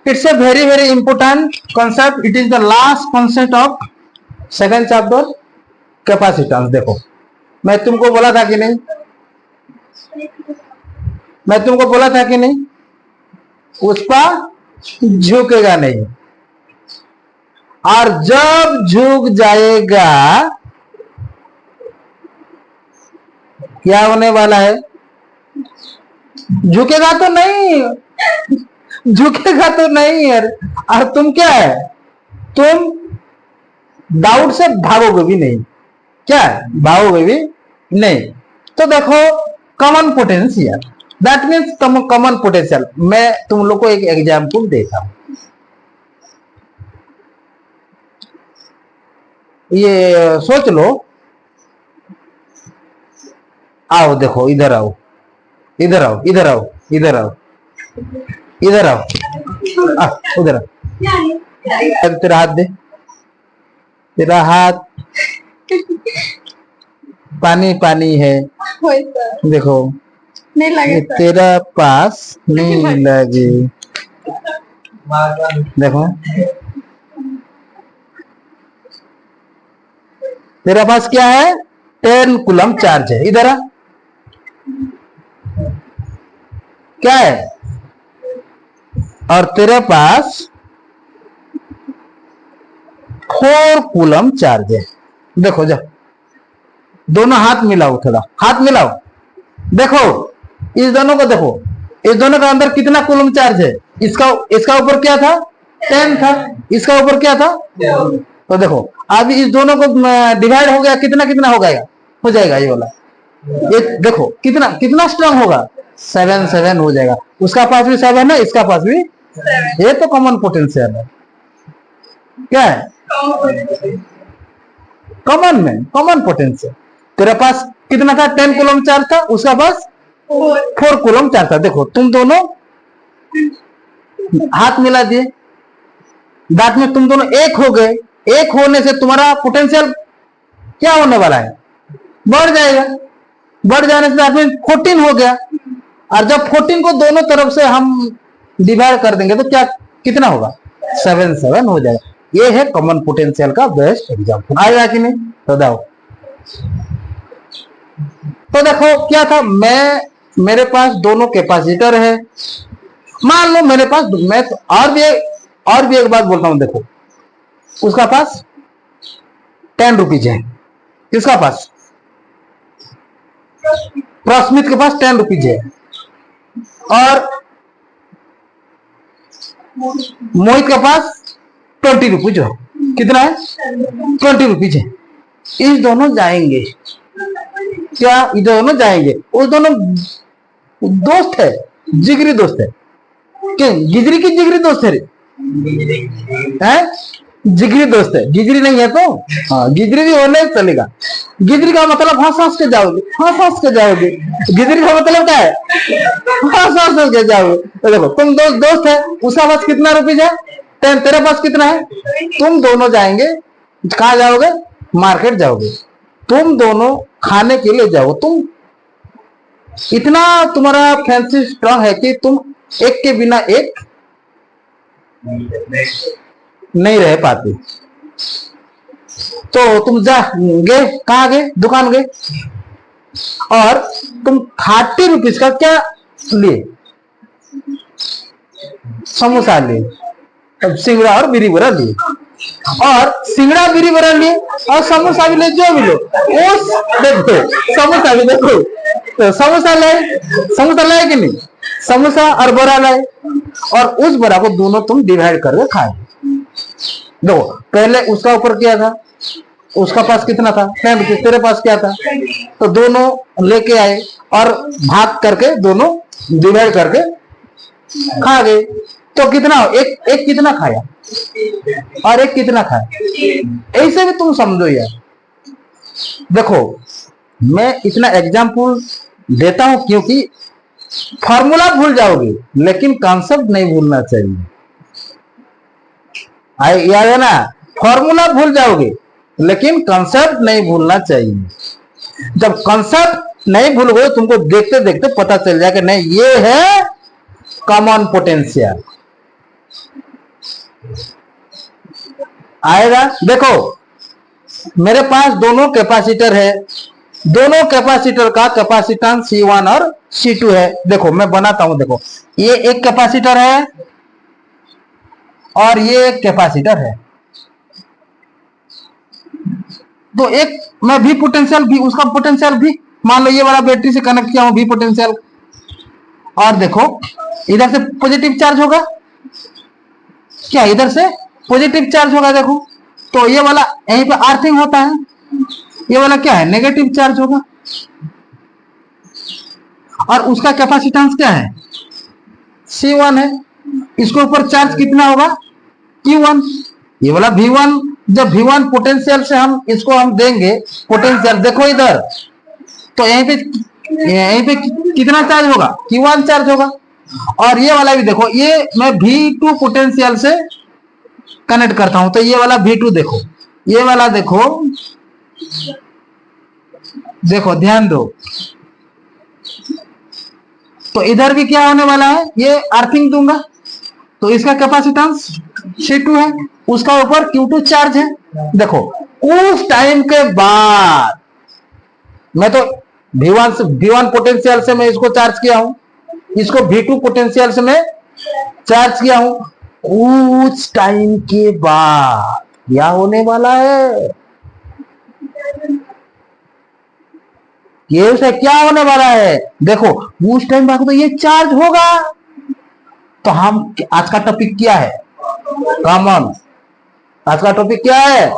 It's a very very important concept. It is the last concept of second chapter, capacitance. देखो मैं तुमको बोला था कि नहीं, मैं तुमको बोला था कि नहीं, पुष्पा झुकेगा नहीं, और जब झुक जाएगा क्या होने वाला है? झुकेगा तो नहीं, झुकेगा तो नहीं यार। और तुम क्या है, तुम डाउट से भागोगे भी नहीं, क्या है, भागोगे भी नहीं। तो देखो common potential, that means common potential. मैं तुम लोग को एक एग्जाम्पल देता हूं। ये सोच लो, आओ देखो, इधर आओ, इधर आओ, इधर आओ, इधर आओ, इधर आओ, उधर आओ। तेरा हाथ दे, तेरा हाथ पानी पानी है, देखो नहीं लगे, तेरा पास नहीं लगे। देखो तेरा पास क्या है, 10 कूलम चार्ज है। इधर आ, क्या है, और तेरे पास 4 कूलम चार्ज है। देखो जा, दोनों हाथ मिलाओ, थोड़ा हाथ मिलाओ, देखो इस दोनों को, देखो इस दोनों का अंदर कितना कूलम चार्ज है। इसका ऊपर क्या था, 10 था, इसका ऊपर क्या था। तो देखो अभी इस दोनों को डिवाइड हो गया, कितना कितना हो गया, हो जाएगा ये वाला। ये देखो कितना कितना स्ट्रांग होगा, 7 7 हो जाएगा। उसका पास भी 7 है, इसका पास भी। ये तो कॉमन पोटेंशियल है। क्या है, कॉमन में कॉमन पोटेंशियल। तेरे पास कितना था, 10 कूलम चार्ज था, उसका पास 4 कूलम चार्ज था। देखो तुम दोनों हाथ मिला दिए, दांत में तुम दोनों एक हो गए। एक होने से तुम्हारा पोटेंशियल क्या होने वाला है, बढ़ जाएगा। बढ़ जाने से दांत में 14 हो गया। और जब 14 को दोनों तरफ से हम डिवाइड कर देंगे तो क्या कितना होगा, 7 7 हो जाएगा। ये है कॉमन पोटेंशियल का बेस्ट एग्जांपल। आएगा कि नहीं, तो दाओ। तो देखो क्या था, मेरे पास दोनों कैपेसिटर है। मान लो मेरे पास, मैं तो और भी एक बात बोलता हूं। देखो उसका पास 10 रुपीज है, किसका पास, प्रस्मित के पास 10 रुपीज है, और मोहित के पास 20 रुपीज है। कितना है, 20 रुपीज है। इस दोनों जाएंगे, क्या ये दोनों जाएंगे, उस दोनों दोस्त है, जिगरी दोस्त है। क्या गिजरी की जिगरी दोस्त है, जिगरी दोस्त है। गिजरी नहीं है तो हाँ, गिजरी भी होने चलेगा। गिजरी का मतलब हंस हंस के जाओगे, हंस हंस के जाओगे। गिजरी का मतलब क्या है, हंस हंस के जाओगे। तो देखो तुम दोस्त है, उसका पास कितना रुपीज है, 10, तेरे पास कितना है। तुम दोनों जाएंगे, कहा जाओगे, मार्केट जाओगे। तुम दोनों खाने के लिए जाओ। तुम इतना तुम्हारा फैंसी स्ट्रांग है कि तुम एक के बिना एक नहीं रह पाते। तो तुम जा गए, कहाँ गए, दुकान गए, और तुम 30 रुपीज का क्या लिए, समोसा लिए, अब सिंगड़ा और बीरी बरा लिए, और सिंगड़ा बीरी बरा लिए, और समोसा भी ले, जो भी लो। उस देखो समोसा भी देखो, तो समोसा लाए कि नहीं, समोसा और बड़ा लाए, और उस बड़ा को दोनों तुम डिवाइड करके खाए। दो पहले उसका ऊपर क्या था, उसका पास कितना था, 10 रुपीज, तेरे पास क्या था। तो दोनों लेके आए और भाग करके दोनों डिवाइड करके खा गए। तो कितना, एक कितना खाया और एक कितना खाया। ऐसे भी तुम समझो यार। देखो मैं इतना एग्जाम्पल देता हूं क्योंकि फॉर्मूला भूल जाओगे लेकिन कॉन्सेप्ट नहीं भूलना चाहिए। याद है ना, फॉर्मूला भूल जाओगे लेकिन कॉन्सेप्ट नहीं भूलना चाहिए। जब कॉन्सेप्ट नहीं भूलोगे तुमको देखते देखते पता चल जाएगा, नहीं ये है कॉमन पोटेंशियल। आएगा। देखो मेरे पास दोनों कैपेसिटर है, दोनों कैपेसिटर का कैपेसिटेंस C1 और C2 है। देखो मैं बनाता हूं, देखो ये एक कैपेसिटर है और ये एक कैपेसिटर है। तो एक मैं भी पोटेंशियल भी, उसका पोटेंशियल भी मान लो ये वाला बैटरी से कनेक्ट किया हूं भी पोटेंशियल, और देखो इधर से पॉजिटिव चार्ज होगा, क्या इधर से पॉजिटिव चार्ज होगा। देखो तो ये वाला यहीं पे अर्थिंग होता है, ये वाला क्या है नेगेटिव चार्ज होगा, और उसका कैपेसिटेंस क्या है C1 है। इसके ऊपर चार्ज कितना होगा Q1। ये वाला V1, जब V1 पोटेंशियल से हम इसको हम देंगे पोटेंशियल, देखो इधर तो यहीं पे कितना चार्ज होगा Q1 चार्ज होगा। और ये वाला भी देखो, ये मैं V2 पोटेंशियल से कनेक्ट करता हूं, तो ये वाला V2 देखो, ये वाला देखो, देखो ध्यान दो, तो इधर भी क्या होने वाला है, ये अर्थिंग दूंगा तो इसका कैपेसिटेंस C2 है, उसका ऊपर Q2 चार्ज है। देखो उस टाइम के बाद मैं तो V1 पोटेंशियल से मैं इसको चार्ज किया हूं, इसको V2 पोटेंशियल से मैं चार्ज किया हूं। कुछ टाइम के बाद क्या होने वाला है, ये उसे क्या होने वाला है, देखो उस टाइम बाद तो ये चार्ज होगा। तो हम आज का टॉपिक क्या है, कॉमन। आज का टॉपिक क्या है,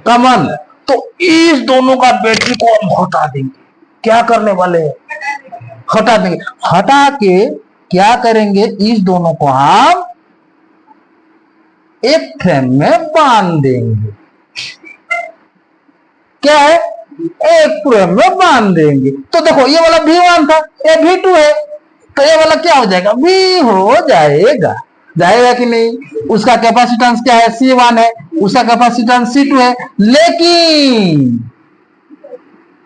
कॉमन। तो इस दोनों का बैटरी को हम हटा देंगे, क्या करने वाले हैं, हटा देंगे। हटा के क्या करेंगे, इस दोनों को हम एक फ्रेम में बांध देंगे। क्या है, एक फ्रेम में बांध देंगे। तो देखो ये वाला V1 था, ये V2 है, तो ये वाला क्या हो जाएगा, V हो जाएगा। जाएगा कि नहीं। उसका कैपेसिटेंस क्या है C1 है, उसका कैपेसिटेंस C2 है, लेकिन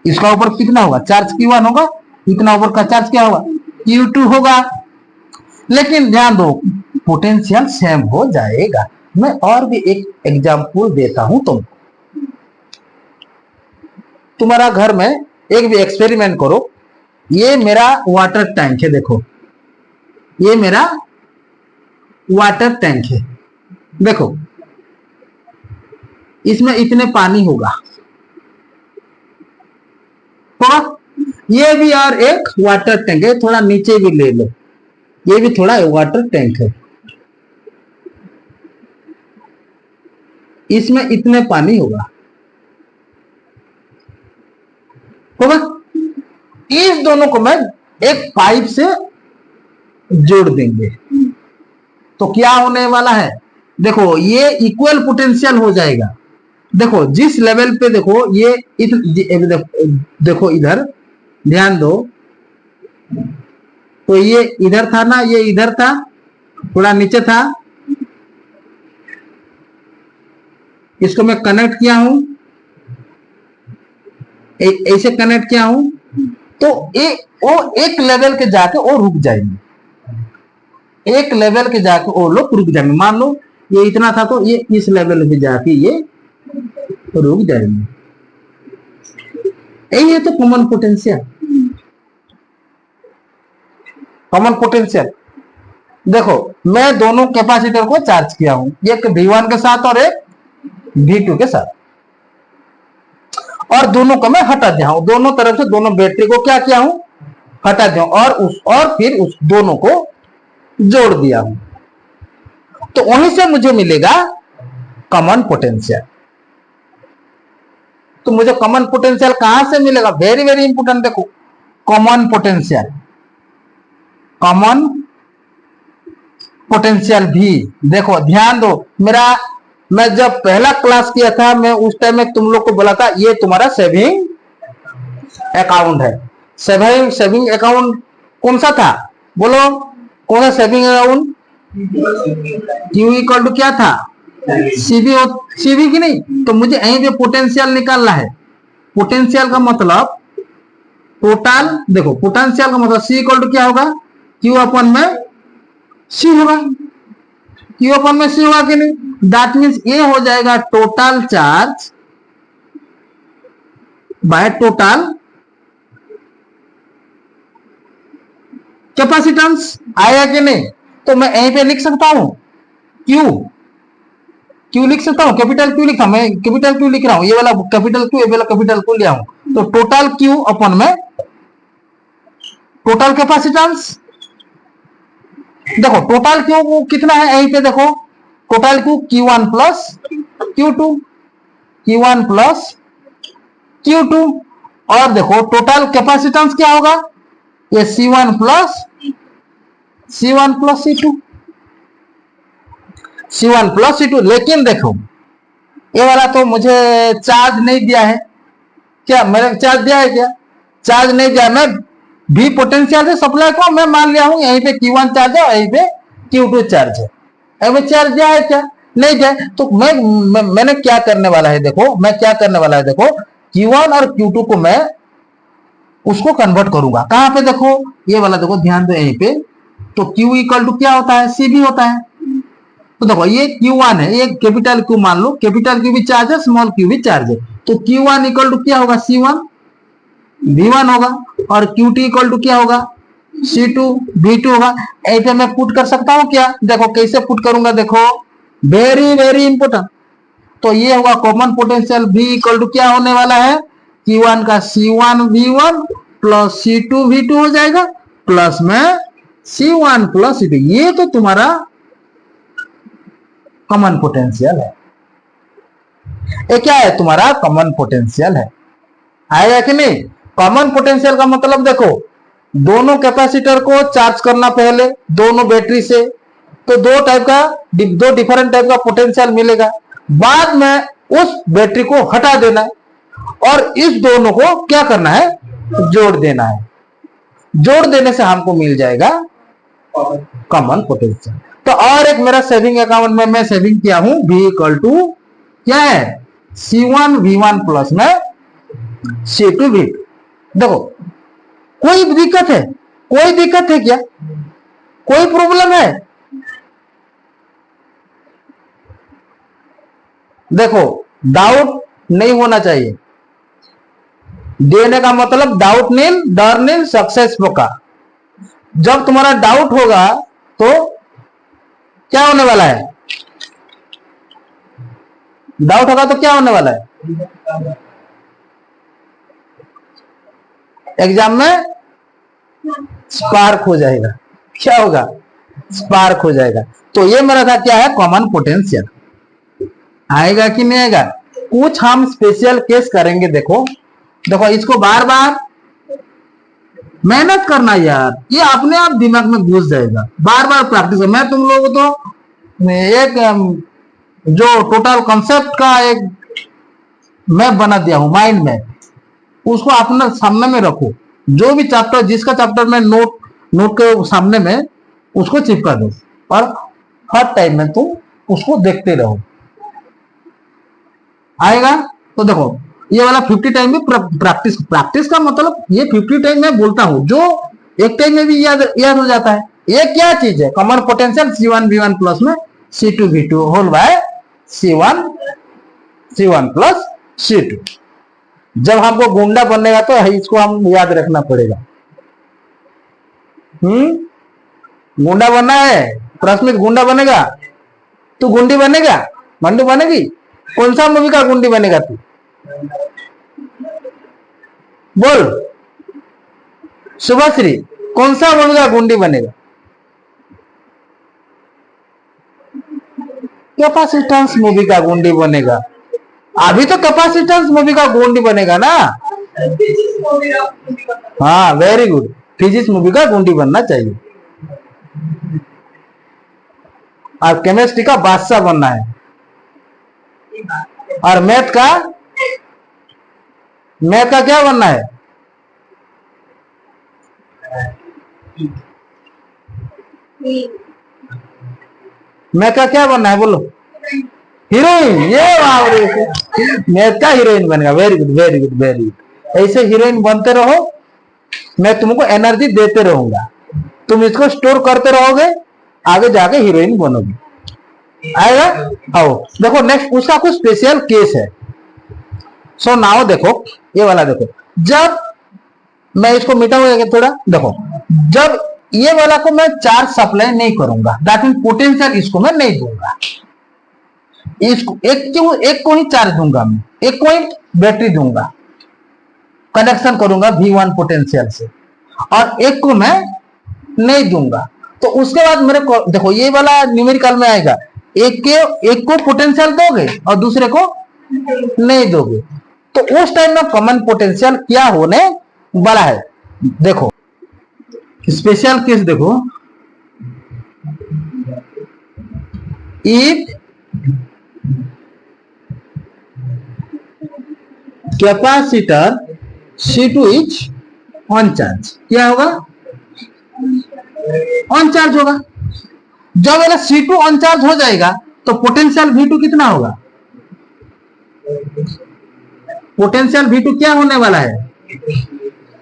इसका ऊपर कितना होगा चार्ज Q1 होगा, इतना ऊपर का चार्ज क्या होगा Q2 होगा। लेकिन ध्यान दो पोटेंशियल सेम हो जाएगा। मैं और भी एक एग्जांपल देता हूं तुमको। तुम्हारा घर में एक भी एक्सपेरिमेंट करो, ये मेरा वाटर टैंक है, देखो ये मेरा वाटर टैंक है, देखो इसमें इतने पानी होगा, ये भी और एक वाटर टैंक है, थोड़ा नीचे भी ले लो, ये भी थोड़ा वाटर टैंक है, इसमें इतने पानी होगा। इस दोनों को मैं एक पाइप से जोड़ देंगे तो क्या होने वाला है, देखो ये इक्वल पोटेंशियल हो जाएगा। देखो जिस लेवल पे देखो ये देखो इधर ध्यान दो, तो ये इधर था ना, ये इधर था, थोड़ा नीचे था, इसको मैं कनेक्ट किया हूं, ऐसे कनेक्ट किया हूं, तो वो एक लेवल के जाके वो रुक जाएंगे, एक लेवल के जाके वो लोग रुक जाएंगे। मान लो ये इतना था तो ये इस लेवल पे जाके ये रुक जाएंगे। यही है तो कॉमन पोटेंशियल। कॉमन पोटेंशियल देखो मैं दोनों कैपेसिटर को चार्ज किया हूं, एक V1 के साथ और एक V2 के साथ, और दोनों को मैं हटा दिया हूं, दोनों तरफ से दोनों बैटरी को क्या किया हूं, हटा दिया और फिर उस दोनों को जोड़ दिया हूं, तो वहीं से मुझे मिलेगा कॉमन पोटेंशियल। तो मुझे कॉमन पोटेंशियल कहां से मिलेगा, वेरी वेरी इंपोर्टेंट, देखो कॉमन पोटेंशियल, कॉमन पोटेंशियल भी देखो ध्यान दो। मैं जब पहला क्लास किया था, मैं उस टाइम में तुम लोग को बोला था ये तुम्हारा सेविंग अकाउंट है। सेविंग अकाउंट कौन सा था, बोलो कौन सा saving account, Q equal to क्या था, सीवी की नहीं। तो मुझे यहीं पे पोटेंशियल निकालना है। पोटेंशियल का मतलब टोटल, देखो पोटेंशियल का मतलब C इक्वल टू क्या होगा, Q अपन में C होगा। क्यू अपन में सी होगा कि नहीं। दैट मीन्स ये हो जाएगा total charge by total capacitance, आएगा कि नहीं। तो मैं यहीं पे लिख सकता हूं क्यू, क्यू लिख सकता हूं, कैपिटल क्यू लिखा, मैं कैपिटल क्यू लिख रहा हूं, ये वाला कैपिटल क्यू, ये वाला कैपिटल क्यू लिया हूं। तो टोटल क्यू अपन में टोटल कैपेसिटेंस, देखो टोटल क्यू कितना है यहीं पे देखो, total Q Q1 plus Q2, Q1 plus Q2, और देखो टोटल कैपेसिटेंस क्या होगा, ये C1 plus C2, C1 plus C2। लेकिन देखो ये वाला तो मुझे चार्ज नहीं दिया है, क्या मेरे चार्ज दिया है क्या, चार्ज नहीं दिया। मैं भी पोटेंशियल से सप्लाई को मैं मान लिया हूं यहीं पे Q1 चार्ज है और यहीं पे Q2 चार्ज है, अभी चार्ज दिया है क्या, नहीं दिया। तो मैंने क्या करने वाला है देखो, मैं क्या करने वाला है देखो, Q1 और Q2 को मैं उसको कन्वर्ट करूंगा कहां पे, देखो ये वाला देखो ध्यान दो यहीं पे। तो Q इक्वल टू क्या होता है, C भी होता है। तो देखो ये Q1 है, ये कैपिटल Q मान लो, कैपिटल Q भी चार्ज है, स्मॉल q भी चार्ज है। तो Q1 इक्वल टू क्या होगा, C1 V1 होगा, और Q2 इक्वल टू क्या होगा, C2 V2 होगा। ऐसे मैं पुट कर सकता हूं क्या, देखो कैसे पुट करूंगा, देखो वेरी वेरी इंपोर्टेंट। तो ये होगा common potential V equal to क्या होने वाला है, Q1 का C1 V1 plus C2 V2 हो जाएगा, प्लस में C1 प्लस C2। ये तो तुम्हारा कॉमन पोटेंशियल है, ये क्या है तुम्हारा कॉमन पोटेंशियल है, आएगा कि नहीं। कॉमन पोटेंशियल का मतलब देखो, दोनों कैपेसिटर को चार्ज करना पहले दोनों बैटरी से, तो दो डिफरेंट टाइप का पोटेंशियल मिलेगा। बाद में उस बैटरी को हटा देना है और इस दोनों को क्या करना है, जोड़ देना है। जोड़ देने से हमको मिल जाएगा कॉमन पोटेंशियल। तो और एक मेरा सेविंग अकाउंट में मैं सेविंग किया हूं, V इक्वल टू क्या है, C1 V1 प्लस में C2 V2। देखो कोई दिक्कत है, कोई दिक्कत है क्या, कोई प्रॉब्लम है, देखो डाउट नहीं होना चाहिए। देने का मतलब डाउट नील, डर नील, सक्सेस पक्का। जब तुम्हारा डाउट होगा तो क्या होने वाला है, डाउट होगा तो क्या होने वाला है, एग्जाम में स्पार्क हो जाएगा, क्या होगा, स्पार्क हो जाएगा। तो ये मेरा था क्या है, कॉमन पोटेंशियल। आएगा कि नहीं आएगा, कुछ हम स्पेशल केस करेंगे। देखो देखो इसको बार बार मेहनत करना यार, ये अपने आप दिमाग में घुस जाएगा, बार बार प्रैक्टिस। मैं तुम लोगों को तो एक जो टोटल कॉन्सेप्ट का एक मैप बना दिया हूं माइंड में, उसको अपने सामने में रखो। जो भी चैप्टर, जिसका चैप्टर में नोट के सामने में उसको चिपका दो और हर टाइम में तुम उसको देखते रहो, आएगा। तो देखो ये वाला 50 टाइम में प्रैक्टिस, प्रैक्टिस का मतलब ये 50 टाइम में बोलता हूं, जो एक टाइम में भी याद हो जाता है। ये क्या चीज है, common potential C1 V1 plus में C2 V2 whole by C1 plus C2। जब हमको गुंडा बनेगा तो इसको हम याद रखना पड़ेगा। गुंडा बनना है, प्रश्मित गुंडा बनेगा, तू गुंडी बनेगा, मंडू बनेगी, कौन सा मूवी का गुंडी बनेगा तू, बोल शुभश्री, कौन सा मूवी का गुंडी बनेगा, कैपेसिटेंस मूवी का गुंडी बनेगा। अभी तो कैपेसिटेंस मूवी का गुंडी बनेगा ना, हाँ वेरी गुड, फिजिक्स मूवी का गुंडी बनना चाहिए, और केमिस्ट्री का बादशाह बनना है, और मैथ का क्या बनना है, मैथ का क्या बनना है, बोलो हीरोइन। ये मैथ का हीरोइन बनेगा, very good very good very good. ऐसे हीरोइन बनते रहो, मैं तुमको एनर्जी देते रहूंगा, तुम इसको स्टोर करते रहोगे, आगे जाके हीरोइन बनोगे। आएगा। आओ देखो नेक्स्ट उसका कुछ स्पेशल केस है। सो नाउ देखो ये वाला देखो, जब मैं इसको मिटाऊंगा थोड़ा, देखो जब ये वाला को मैं चार्ज सप्लाई नहीं करूंगा, दैट मीन पोटेंशियल इसको मैं नहीं दूंगा, इसको एक को ही चार्ज दूंगा, मैं एक को ही बैटरी दूंगा, कनेक्शन करूंगा V1 पोटेंशियल से, और एक को मैं नहीं दूंगा, तो उसके बाद मेरे को देखो ये वाला न्यूमेरिकल में आएगा, एक को पोटेंशियल दोगे और दूसरे को नहीं दोगे, तो उस टाइम में कॉमन पोटेंशियल क्या होने वाला है। देखो स्पेशल केस देखो, if capacitor C2 is on charge, क्या होगा, ऑन चार्ज होगा। जब वाला C2 ऑन चार्ज हो जाएगा तो पोटेंशियल V2 कितना होगा, पोटेंशियल V2 क्या होने वाला है,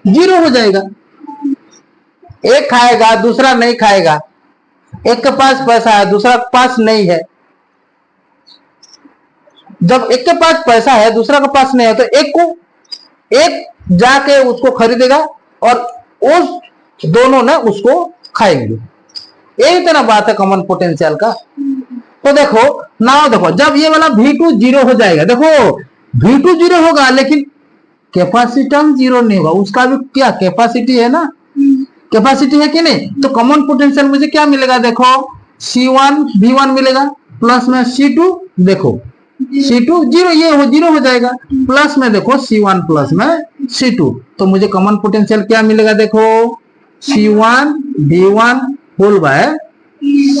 जीरो हो जाएगा। एक खाएगा दूसरा नहीं खाएगा, एक के पास पैसा है दूसरा के पास नहीं है, जब एक के पास पैसा है दूसरा के पास नहीं है तो एक जाके उसको खरीदेगा और उस दोनों ने उसको खाएंगे। यही तरह बात है कॉमन पोटेंशियल का। तो देखो नाउ देखो जब ये वाला V2 जीरो हो जाएगा, देखो V2 जीरो होगा लेकिन कैपेसिटेंस जीरो नहीं होगा, उसका भी क्या कैपेसिटी है ना, कैपेसिटी है कि नहीं, तो कॉमन पोटेंशियल मुझे क्या मिलेगा, देखो C1 V1 मिलेगा, प्लस में C2, देखो C2 जीरो, ये हो जीरो हो जाएगा, प्लस में देखो C1 प्लस में C2, तो मुझे कॉमन पोटेंशियल क्या मिलेगा, देखो C1 V1 whole by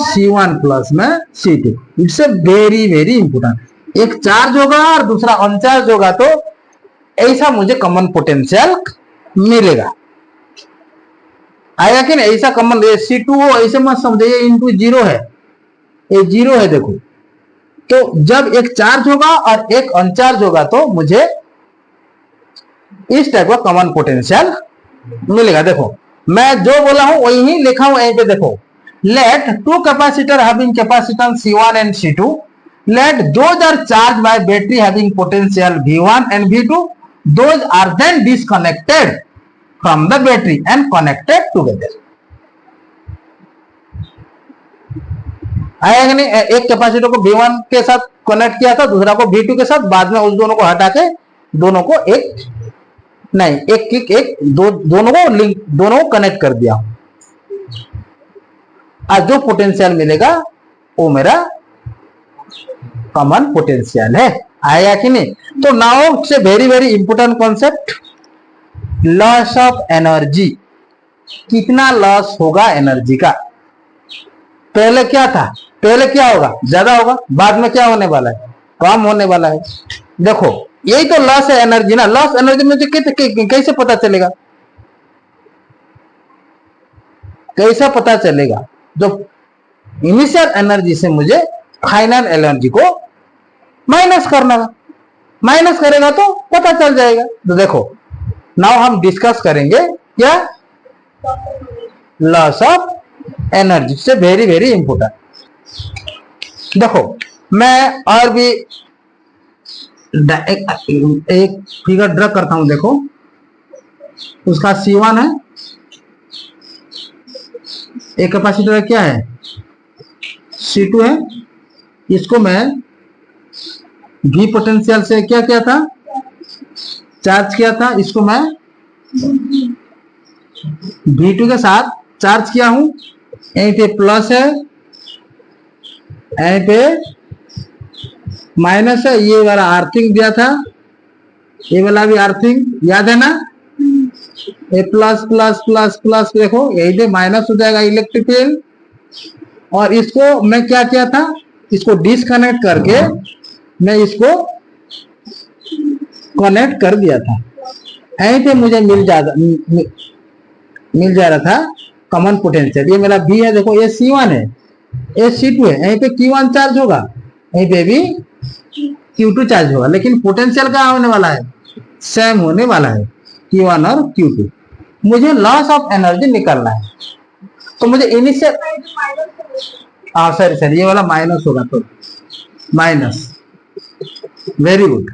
C1 plus में C2। It's a very very important. एक चार्ज होगा और दूसरा अनचार्ज होगा तो ऐसा मुझे कॉमन पोटेंशियल मिलेगा, आएगा कि नहीं, ऐसा कॉमन C2 हो ऐसे मत समझे ये इंटू जीरो है, ये जीरो है देखो। तो जब एक चार्ज होगा और एक अनचार्ज होगा तो मुझे इस टाइप का कॉमन पोटेंशियल मिलेगा। देखो मैं जो बोला हूं वही ही लिखा हूं यहीं पे, देखो let two capacitor having capacitance C1 and C2, let those are charged by battery having potential V1 and V2, those are then disconnected from the battery and connected together। आया कि नहीं, एक कैपेसिटर को V1 के साथ connect किया था, दूसरा को V2 के साथ, बाद में उस दोनों को हटा के दोनों को एक नहीं एक दोनों को लिंक, दोनों को कनेक्ट कर दिया। आज जो पोटेंशियल मिलेगा वो मेरा कॉमन पोटेंशियल है, आया कि नहीं। तो नाउ से very very important concept, loss of energy, कितना लॉस होगा एनर्जी का। पहले क्या था, पहले क्या होगा, ज्यादा होगा, बाद में क्या होने वाला है, कम होने वाला है। देखो यही तो लॉस है एनर्जी ना, लॉस एनर्जी मुझे कैसे पता चलेगा, कैसा पता चलेगा, जो इनिशियल एनर्जी से मुझे फाइनल एनर्जी को माइनस करना, माइनस करेगा तो पता चल जाएगा। तो देखो नाउ हम डिस्कस करेंगे क्या, लॉस ऑफ एनर्जी से वेरी वेरी इंपोर्टेंट। देखो मैं और भी एक फिगर ड्रा करता हूं, देखो उसका C1 है, एक कैपेसिटर क्या है C2 है, इसको मैं V पोटेंशियल से क्या किया था, चार्ज किया था, इसको मैं V2 के साथ चार्ज किया हूं, यहीं पे प्लस है यहीं पे माइनस है, ये वाला अर्थिंग दिया था, ये वाला भी अर्थिंग याद है ना, ये प्लस प्लस प्लस प्लस, देखो यही पे माइनस हो जाएगा इलेक्ट्रिक फील्ड, और इसको मैं क्या किया था, इसको डिसकनेक्ट करके मैं इसको कनेक्ट कर दिया था, यहीं पे मुझे मिल जा रहा था कॉमन पोटेंशियल। ये मेरा V है, देखो ये C1 है, ये C2 है, यहीं पे Q1 चार्ज होगा, यहीं पे भी Q2 चार्ज होगा, लेकिन पोटेंशियल क्या होने वाला है, सेम होने वाला है, Q1 और Q2। मुझे लॉस ऑफ एनर्जी निकालना है, तो मुझे इनिशियल हाँ सॉरी सॉरी, ये वाला माइनस होगा तो माइनस, वेरी गुड,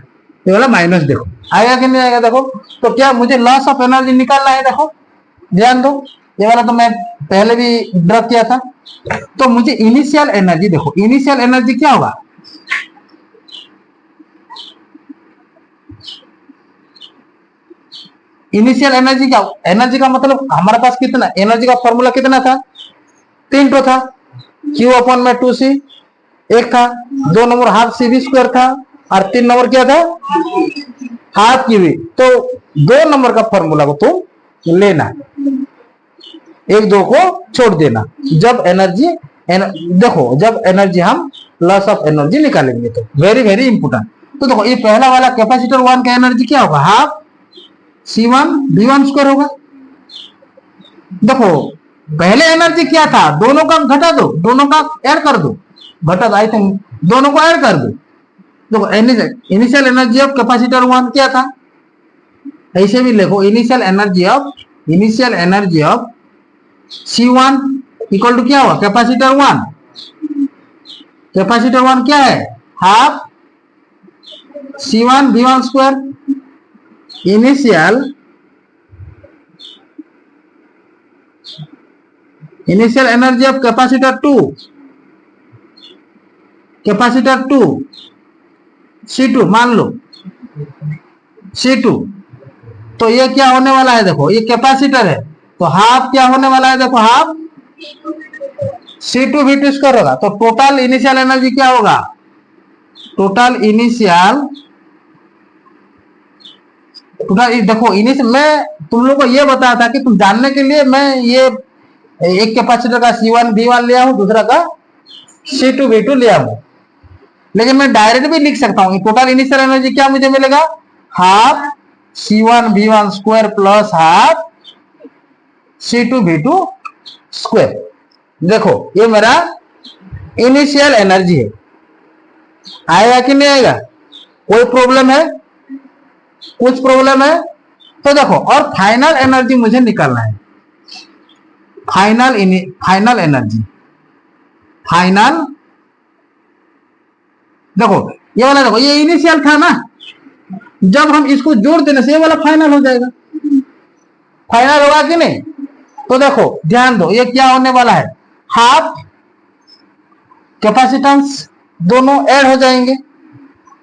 ये वाला माइनस देखो आएगा कि नहीं आएगा देखो। तो क्या मुझे लॉस ऑफ एनर्जी निकालना है, देखो ध्यान दो, ये वाला तो मैं पहले भी ड्रॉ किया था। तो मुझे इनिशियल एनर्जी देखो, इनिशियल एनर्जी क्या होगा, इनिशियल एनर्जी क्या, एनर्जी का मतलब हमारे पास कितना, एनर्जी का फॉर्मूला कितना था, 3 तो था, Q अपॉन में 2C एक था, 2 नंबर हाफ CV स्क्वायर था, और 3 नंबर क्या था, हाफ QV। तो 2 नंबर का फॉर्मूला को तुम लेना, 1-2 को छोड़ देना जब एनर्जी देखो, जब एनर्जी हम लॉस ऑफ एनर्जी निकालेंगे तो वेरी वेरी इंपोर्टेंट। तो देखो ये पहला वाला कैपेसिटर 1 का एनर्जी क्या होगा, हाफ C1 V1 स्क्वायर होगा। देखो पहले एनर्जी क्या था, दोनों का घटा दो, दोनों का ऐड कर दो, घटा दो, आई थिंक दोनों को ऐड कर दो। देखो इनिशियल एनर्जी ऑफ कैपेसिटर 1 क्या था, ऐसे भी लिखो, initial energy of C1 equal to क्या हुआ, कैपेसिटर 1, कैपेसिटर 1 क्या है, half C1 V1 square. Initial energy of capacitor 2 C2 मान लो C2, तो ये क्या होने वाला है, देखो ये कैपेसिटर है, तो हाफ क्या होने वाला है, देखो हाफ C2 V2 स्क्वायर होगा। तो टोटल इनिशियल एनर्जी क्या होगा, टोटल देखो इनिशियल, मैं तुम लोगों को ये बताया था कि तुम जानने के लिए मैं ये एक कैपेसिटर का C1 V1 लिया हूं, दूसरा का C2 V2 लिया हूं, लेकिन मैं डायरेक्ट भी लिख सकता हूं। टोटल इनिशियल एनर्जी क्या मुझे मिलेगा, half C1 V1 square plus half C2 V2 square. देखो ये मेरा इनिशियल एनर्जी है, आएगा कि नहीं आएगा, कोई प्रॉब्लम है, कुछ प्रॉब्लम है तो देखो। और फाइनल एनर्जी मुझे निकालना है, फाइनल एनर्जी, फाइनल देखो ये वाला, देखो ये इनिशियल था ना, जब हम इसको जोड़ देने से ये वाला फाइनल हो जाएगा, फाइनल होगा कि नहीं। तो देखो ध्यान दो, ये क्या होने वाला है, हाफ कैपेसिटेंस दोनों ऐड हो जाएंगे,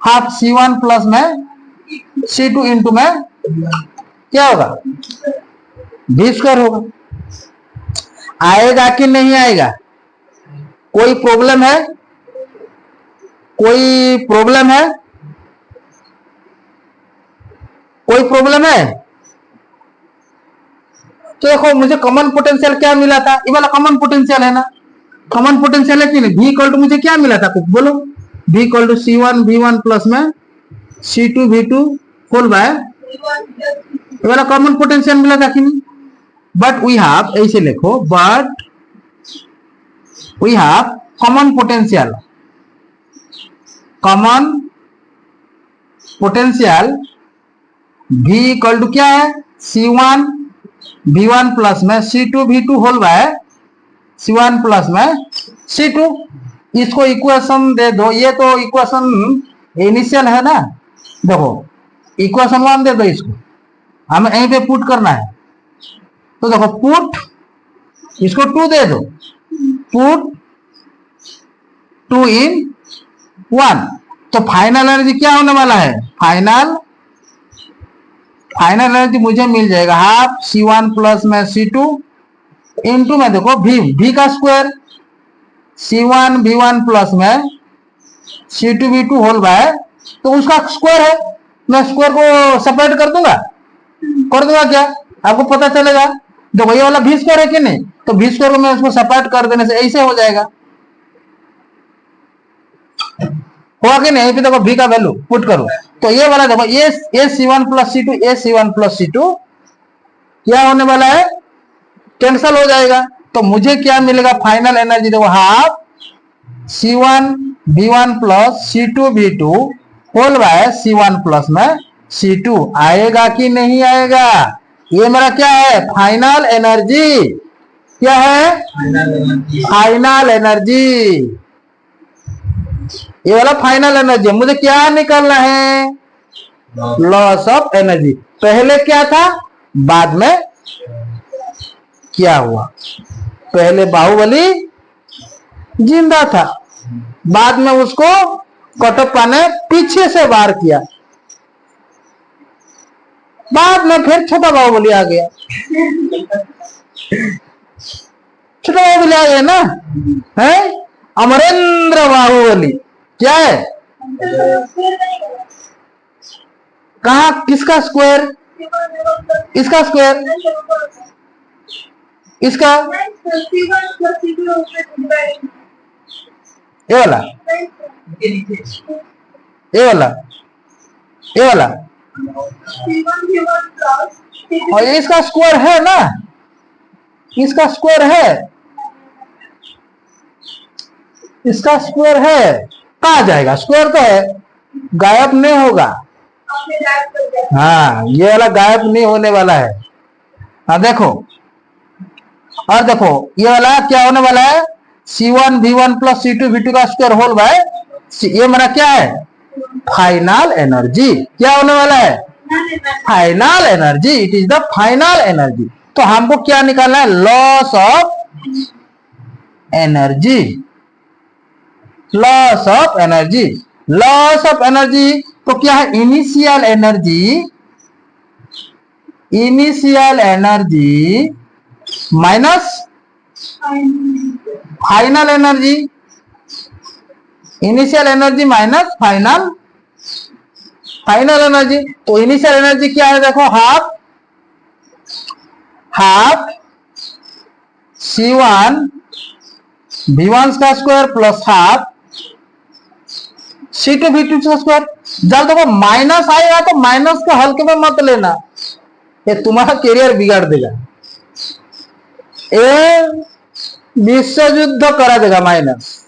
हाफ C1 प्लस में C2 इंटू में क्या होगा, V स्क्वायर होगा। आएगा कि नहीं आएगा, कोई प्रॉब्लम है, कोई प्रॉब्लम है, कोई प्रॉब्लम है। तो देखो मुझे कॉमन पोटेंशियल क्या मिला था, ये वाला कॉमन पोटेंशियल है ना, कॉमन पोटेंशियल है कि नहीं। V इक्वल टू मुझे क्या मिला था, कुछ बोलो, V equal to C1 V1 plus में C2 V2 होल बाय, ये वाला कॉमन पोटेंशियल मिला था कि नहीं। बट वी हैव, ऐसे लिखो, but we have common potential, common potential V equal to क्या है, C1 V1 प्लस में C2 V2 whole by C1 plus में C2। इसको इक्वेशन दे दो, ये तो इक्वेशन इनिशियल है ना, देखो इक्वेशन 1 दे दो, इसको हमें यहीं पे पुट करना है। तो देखो पुट, इसको 2 दे दो, पुट 2 in 1, तो फाइनल एनर्जी क्या होने वाला है, फाइनल एनर्जी मुझे मिल जाएगा हाफ C1 प्लस में C2 इंटू में देखो V का स्क्वायर, C1 V1 प्लस में C2 V2 होल बाय, तो उसका स्क्वायर है, मैं स्क्वायर को सेपरेट कर दूंगा क्या, आपको पता चलेगा। देखो ये वाला V स्क्वायर है कि नहीं, तो V स्क्वायर को मैं उसको सेपरेट कर देने से ऐसे हो जाएगा, होगा कि नहीं। यहीं पे देखो V का वैल्यू पुट करो, तो ये वाला देखो ये C1 प्लस C2, ये C1 प्लस C2 क्या होने वाला है, कैंसल हो जाएगा। तो मुझे क्या मिलेगा, फाइनल एनर्जी देखो half C1 V1 plus C2 V2 whole by C1 plus में C2। आएगा कि नहीं आएगा, ये मेरा क्या है, फाइनल एनर्जी। क्या है? Final energy. ये वाला फाइनल एनर्जी। मुझे क्या निकालना है? Loss of energy. पहले क्या था, बाद में क्या हुआ? पहले बाहुबली जिंदा था, बाद में उसको कटप्पा ने पीछे से वार किया, बाद में फिर छोटा बाहुबली आ गया। छोटा बाहुबली आ गया ना, है अमरेंद्र बाहुबली। क्या है? कहा? किसका स्क्वायर? इसका स्क्वायर, इसका ये वाला, ये वाला, ये वाला, और इसका स्क्वायर है ना, इसका स्क्वायर है, इसका स्क्वायर है। कहा जाएगा? स्क्वायर तो है, गायब नहीं होगा। हाँ, ये वाला गायब नहीं होने वाला है। हाँ देखो, और देखो ये वाला क्या होने वाला है? C1V1 प्लस C2V2 का स्क्वायर होल बाय, ये मेरा क्या है? Final energy. क्या होने वाला है? Final energy. It is the final energy. तो हमको क्या निकालना है? Loss of energy. Loss of energy. Loss of energy तो क्या है? Initial energy, initial energy minus final energy. Initial energy minus final, final energy. तो इनिशियल एनर्जी क्या है? देखो, हाफ हाफ C1V1 का स्क्वायर प्लस हाफ C2V2 का square. जब देखो माइनस आएगा तो माइनस को हल्के में मत लेना, ये तुम्हारा करियर बिगाड़ देगा। ये विश्व युद्ध करा देगा। माइनस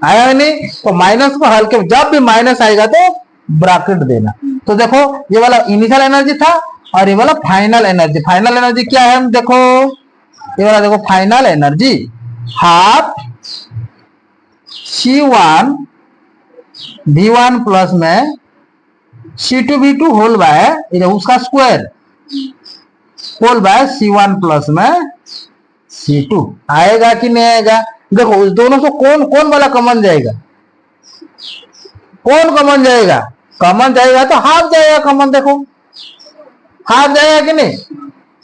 आया नहीं तो माइनस को हल्के, जब भी माइनस आएगा तो ब्रैकेट देना। तो देखो ये वाला इनिशियल एनर्जी था और ये वाला फाइनल एनर्जी। फाइनल एनर्जी क्या है? देखो ये वाला, देखो final energy half C1V1 plus में C2V2 होल बाय उसका square whole by C1 plus में C2। आएगा कि नहीं आएगा? देखो उस दोनों से कौन कौन वाला कॉमन जाएगा? कौन कॉमन जाएगा? कॉमन जाएगा तो हाफ जाएगा कॉमन। देखो हाफ जाएगा कि नहीं?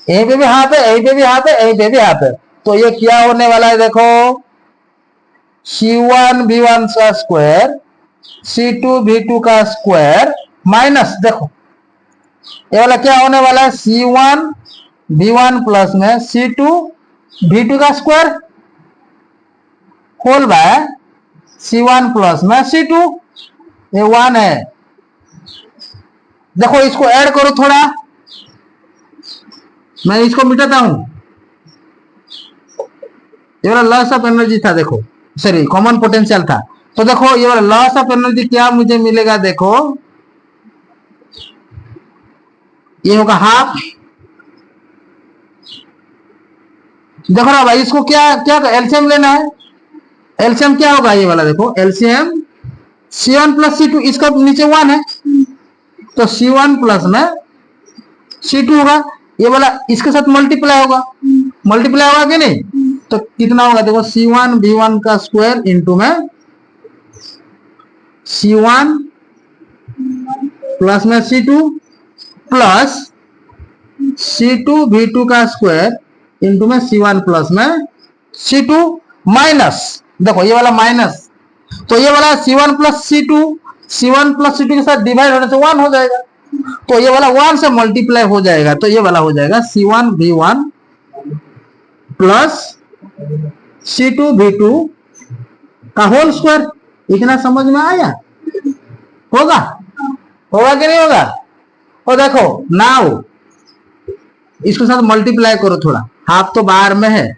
यहीं पे भी हाफ है, यहीं पे भी हाफ है, यहीं पे भी हाफ है। तो ये क्या होने वाला है? देखो C1V1 का स्क्वायर C2V2 का स्क्वायर माइनस, देखो ये वाला क्या होने वाला है? C1V1 प्लस में C2V2 का square whole by C1 plus में C2। ये 1 है। देखो इसको ऐड करो थोड़ा, मैं इसको मिटाता हूं। ये वाला लॉस ऑफ एनर्जी था, देखो सॉरी कॉमन पोटेंशियल था। तो देखो ये वाला लॉस ऑफ एनर्जी क्या मुझे मिलेगा? देखो ये होगा हाफ। देखो ना भाई, इसको क्या क्या एलसीएम लेना है। एलसीएम क्या होगा? ये वाला देखो एलसीएम C1 प्लस C2, इसका नीचे 1 है तो C1 प्लस में C2 होगा। ये वाला इसके साथ मल्टीप्लाई होगा, मल्टीप्लाई होगा कि नहीं? तो कितना होगा? देखो C1V1 का स्क्वायर इंटू में C1 प्लस में C2 प्लस C2V2 का स्क्वायर इंटू में C1 प्लस में C2 माइनस, देखो ये वाला माइनस, तो ये वाला C1 प्लस C2 के साथ डिवाइड होने से 1 हो जाएगा। तो ये वाला 1 से मल्टीप्लाई हो जाएगा, तो ये वाला हो जाएगा C1V1 प्लस C2V2 का होल स्क्वायर। इतना समझ में आया? होगा होगा कि नहीं होगा? और देखो नाउ इसके साथ मल्टीप्लाई करो थोड़ा, हाफ तो बाहर में है,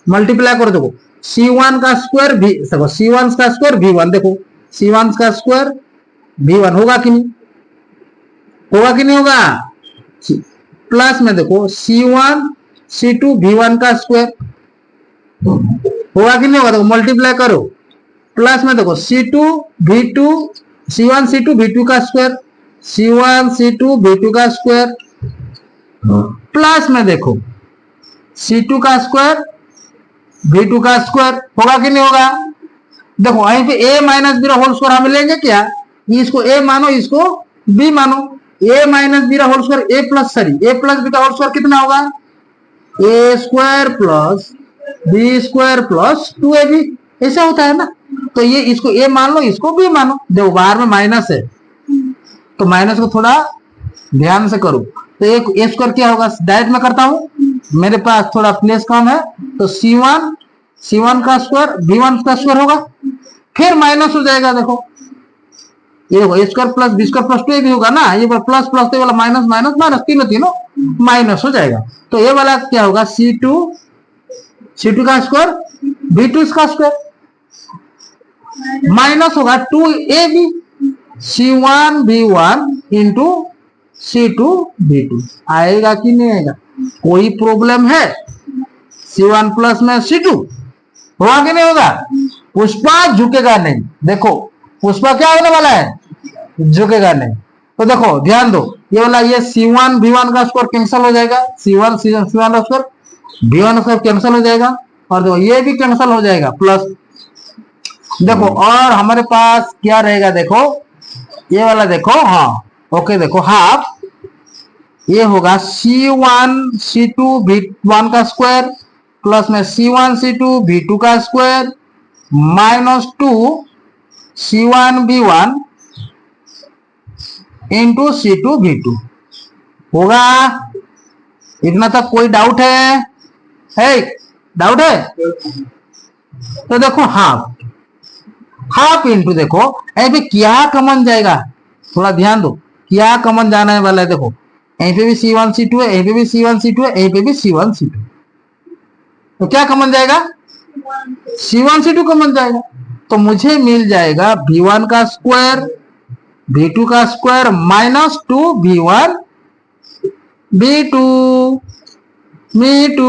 मल्टीप्लाई करो। देखो C1 का स्क्वायर भी, देखो C1 का स्क्वायर V1, देखो C1 का स्क्वायर V1 होगा कि नहीं? होगा कि नहीं होगा? प्लस में देखो C1 C2V1 का स्क्वायर होगा कि नहीं होगा? देखो मल्टीप्लाई करो, प्लस में देखो C2V2 C1 C2V2 का स्क्वायर, C1 C2V2 का स्क्वायर, प्लस में देखो C2 का स्क्वायर V2 का स्क्वायर, होगा कि नहीं होगा? देखो यहीं पे a minus B whole square हम लेंगे क्या? इसको a मानो, इसको b मानो। a minus B whole square a plus B का होल स्क्वायर कितना होगा? a square plus B square plus 2ab, ऐसा होता है ना। तो ये इसको a मान लो, इसको b मानो। देखो बाहर में माइनस है तो माइनस को थोड़ा ध्यान से करो। तो एक a स्क्वायर क्या होगा? डायरेक्ट में करता हूं, मेरे पास थोड़ा प्लेस कम है, तो C1 का स्क्वायर B1 का स्क्वायर होगा, फिर माइनस हो जाएगा। देखो ये होगा a square plus B square plus 2ab होगा ना, ये प्लस प्लस तो वाला माइनस माइनस माइनस, तीनों माइनस हो जाएगा। तो ये वाला क्या होगा? C2 का स्क्वायर B2 का स्क्वायर माइनस होगा 2ab C1V1 इंटू C2V2। आएगा कि नहीं आएगा? कोई प्रॉब्लम है? C1 प्लस में C2 होगा कि नहीं होगा? पुष्पा झुकेगा नहीं। देखो पुष्पा क्या होने वाला है? झुकेगा नहीं। तो देखो ध्यान दो, ये वाला ये C1V1 का स्क्वायर कैंसिल हो जाएगा, C1 का स्क्वायर V1 का स्क्वायर कैंसिल हो जाएगा, और देखो ये भी कैंसिल हो जाएगा, प्लस देखो और हमारे पास क्या रहेगा? देखो ये वाला देखो, हाँ ओके, देखो हाफ ये होगा C1 C2 V1 का स्क्वायर प्लस में C1 C2 V2 का square minus 2 C1 V1 into C2 V2 होगा। इतना तक कोई डाउट है? डाउट है? तो देखो हाफ इंटू, देखो यहीं पे क्या कॉमन जाएगा? थोड़ा ध्यान दो, क्या कॉमन जाना है वाला है। देखो यहीं पे भी C1 C2 है, यहीं पे भी C1 C2 है, यहीं पे भी C1 C2, तो क्या कॉमन जाएगा? C1 C2 कॉमन जाएगा। तो मुझे मिल जाएगा V1 का स्क्वायर V2 का स्क्वायर माइनस 2 V1 V2 मी2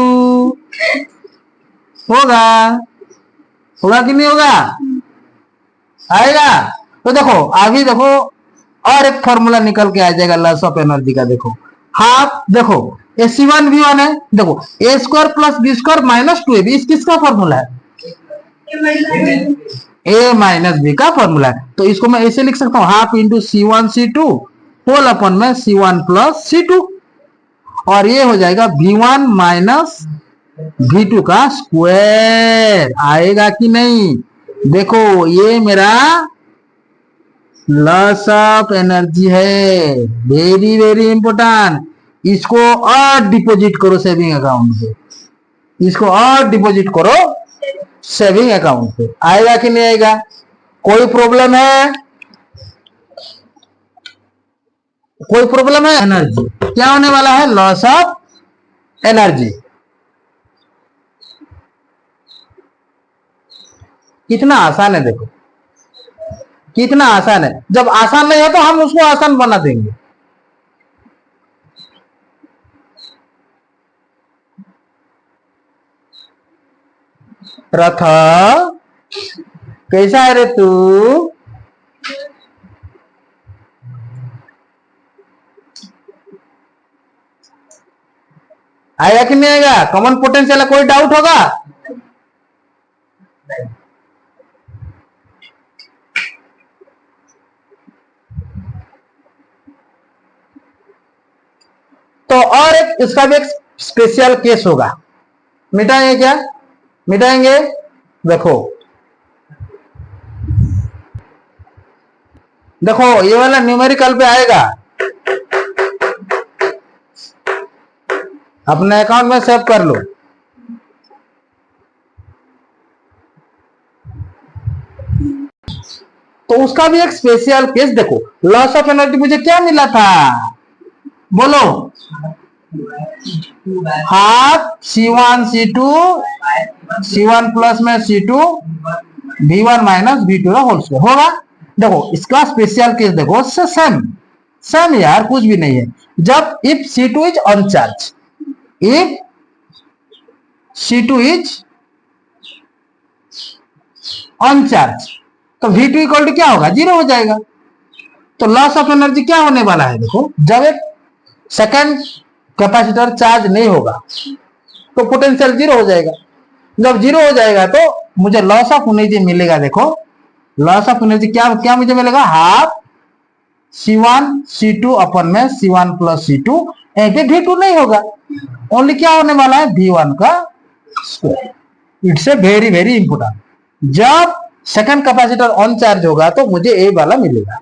होगा कि नहीं होगा? आएगा। तो देखो अभी देखो और एक फॉर्मूला निकल के आ जाएगा लॉस ऑफ एनर्जी का। देखो हाफ, देखो ये C1V1 है, देखो a square plus B square minus 2ab, इस किसका फॉर्मूला है? a माइनस बी का फॉर्मूला है। तो इसको मैं ऐसे लिख सकता हूं, half into C1 C2 whole अपन में C1 प्लस C2, और ये हो जाएगा V1 माइनस V2 का स्क्वायर। आएगा कि नहीं? देखो ये मेरा लॉस ऑफ एनर्जी है, वेरी वेरी इंपोर्टेंट। इसको और डिपॉजिट करो सेविंग अकाउंट पे, इसको और डिपॉजिट करो सेविंग अकाउंट पे। आएगा कि नहीं आएगा? कोई प्रॉब्लम है? कोई प्रॉब्लम है? एनर्जी क्या होने वाला है? Loss of energy. कितना आसान है, देखो कितना आसान है। जब आसान नहीं है तो हम उसको आसान बना देंगे। रथा कैसा है रे तू? आएगा कि नहीं आएगा? कॉमन पोटेंशियल कोई डाउट होगा? तो और एक इसका भी एक स्पेशल केस होगा, मिटाएंगे क्या? मिटाएंगे। देखो देखो ये वाला न्यूमेरिकल पे आएगा, अपने अकाउंट में सेव कर लो। तो उसका भी एक स्पेशल केस देखो। लॉस ऑफ एनर्जी मुझे क्या मिला था? बोलो, half C1 C2 C1 plus में C2 V1 माइनस V2 का होल स्क्वायर होगा। देखो इसका स्पेशल केस देखो, सेम यार, कुछ भी नहीं है। जब if C2 is on charge, if C2 is on charge, तो V2 इक्वल टू क्या होगा, 0 हो जाएगा। तो लॉस ऑफ एनर्जी क्या होने वाला है, देखो जब एक सेकंड कैपेसिटर चार्ज नहीं होगा तो पोटेंशियल 0 हो जाएगा। जब 0 हो जाएगा तो मुझे लॉस ऑफ एनर्जी मिलेगा, देखो लॉस ऑफ एनर्जी क्या क्या मुझे मिलेगा, हाफ C1 C2 अपन में C1 प्लस C2, यहीं पे V2 नहीं होगा, ओनली क्या होने वाला है, V1 का square. It's a very very important. जब सेकंड कैपेसिटर ऑन चार्ज होगा तो मुझे ए वाला मिलेगा।